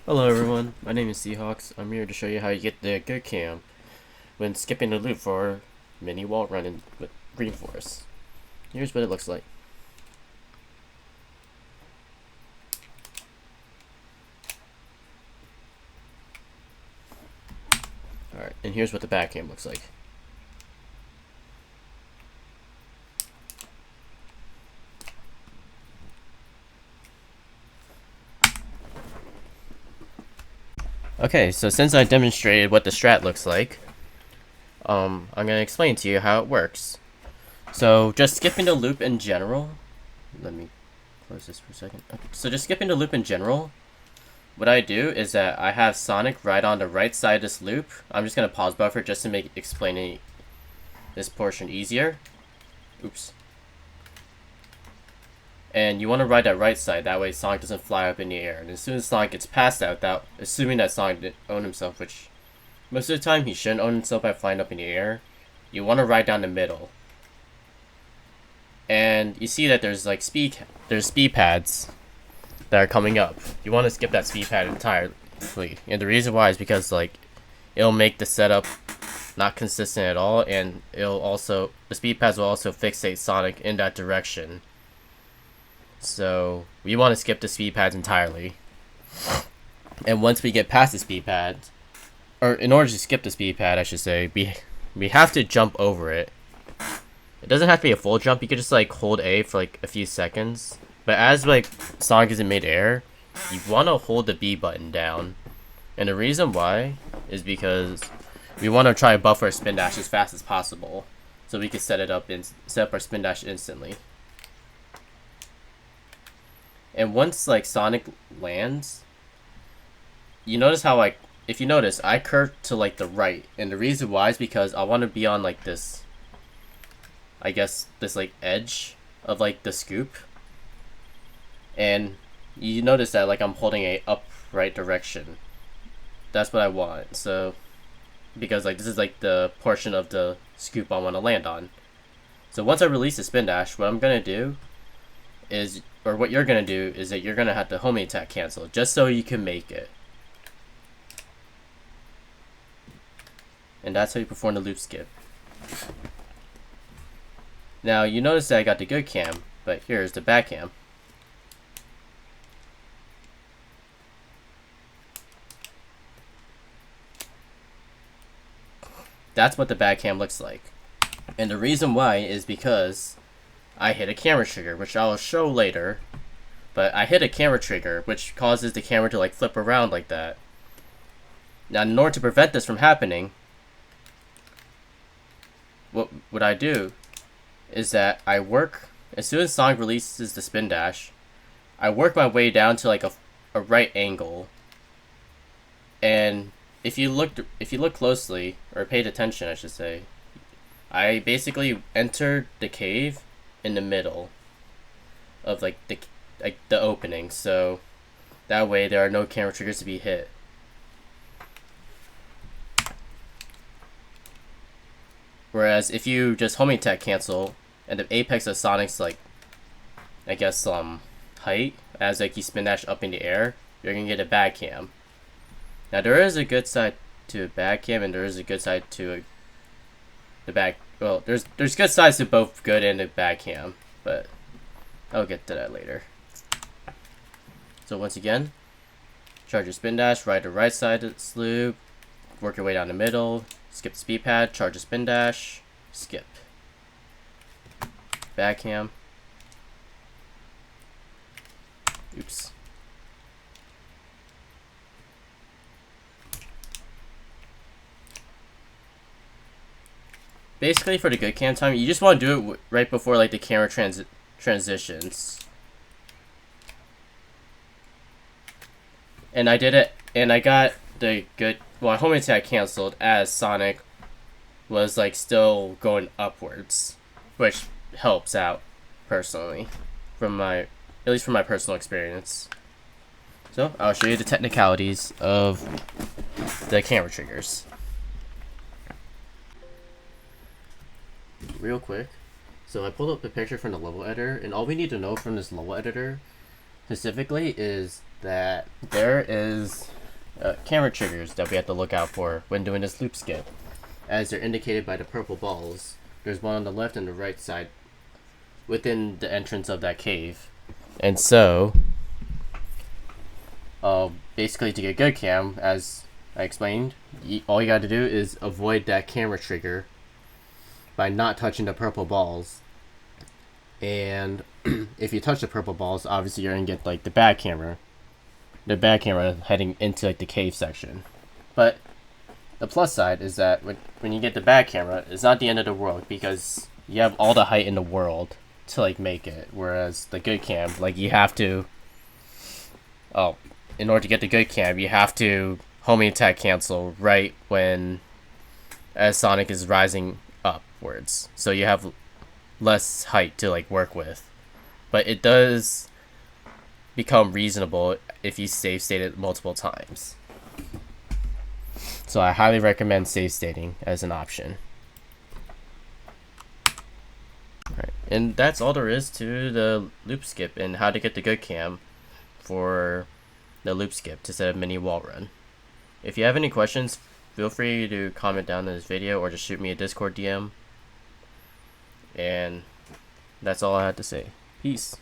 Hello everyone, my name is Seahawks. I'm here to show you how you get the good cam when skipping the loop for mini wall run in Green Forest. Here's what it looks like. Alright, and here's what the back cam looks like. Okay, so since I demonstrated what the strat looks like, I'm going to explain to you how it works. So just skipping the loop in general, let me close this for a second. Okay, so just skipping the loop in general, what I do is that I have Sonic right on the right side of this loop. I'm just going to pause buffer just to make explaining this portion easier. Oops. And you want to ride that right side, that way Sonic doesn't fly up in the air. And as soon as Sonic gets past that, without assuming that Sonic didn't own himself, which most of the time he shouldn't own himself by flying up in the air, you want to ride down the middle. And you see that there's like speed pads that are coming up. You want to skip that speed pad entirely. And the reason why is because like it'll make the setup not consistent at all, and the speed pads will also fixate Sonic in that direction. So we want to skip the speed pads entirely. And once we get past the speed pad, or in order to skip the speed pad, I should say, we have to jump over it. It doesn't have to be a full jump. You could just like hold A for like a few seconds. But as like Sonic is in midair, you want to hold the B button down. And the reason why is because we want to try to buffer a spin dash as fast as possible, so we can set up our spin dash instantly. And once like Sonic lands, you notice how like if you notice I curve to like the right, and the reason why is because I want to be on like this, I guess this like edge of like the scoop. And you notice that like I'm holding a upright direction. That's what I want. So because like this is like the portion of the scoop I want to land on. So once I release the spin dash, what I'm gonna do is, or what you're gonna do is that you're gonna have to homing attack cancel just so you can make it. And that's how you perform the loop skip. Now you notice that I got the good cam, but here's the bad cam. That's what the bad cam looks like. And the reason why is because I hit a camera trigger, which I'll show later. But I hit a camera trigger, which causes the camera to like flip around like that. Now in order to prevent this from happening, what I do is that I work, as soon as Sonic releases the spin dash, I work my way down to like a right angle. And if you look closely, or paid attention I should say, I basically entered the cave in the middle of like the opening, so that way there are no camera triggers to be hit. Whereas if you just homing attack cancel and the apex of Sonic's like, I guess height, as like you spin dash up in the air, you're gonna get a bad cam. Now there is a good side to a bad cam, and there is a good side to the bad. Well, there's good sides to both good and a bad cam, but I'll get to that later. So once again, charge your spin dash, ride the right side of this loop, work your way down the middle, skip the speed pad, charge a spin dash, skip. Back cam. Oops. Basically, for the good cam time, you just want to do it right before like the camera transitions. And I did it, and I got the good. Well, homing attack canceled as Sonic was like still going upwards, which helps out personally, at least from my personal experience. So I'll show you the technicalities of the camera triggers real quick. So I pulled up the picture from the level editor, and all we need to know from this level editor specifically is that there is camera triggers that we have to look out for when doing this loop skip, as they're indicated by the purple balls. There's one on the left and the right side within the entrance of that cave. And so, basically to get good cam, as I explained, all you gotta do is avoid that camera trigger by not touching the purple balls. And if you touch the purple balls, obviously you're gonna get like the bad camera heading into like the cave section. But the plus side is that when you get the bad camera, it's not the end of the world, because you have all the height in the world to like make it. Whereas the good cam, like you have to, in order to get the good cam, you have to homing attack cancel right when as Sonic is rising upwards, so you have less height to like work with. But it does become reasonable if you save state it multiple times. So I highly recommend save stating as an option. Alright, and that's all there is to the loop skip and how to get the good cam for the loop skip to set a mini wall run. If you have any questions, feel free to comment down in this video or just shoot me a Discord DM. And that's all I had to say. Peace.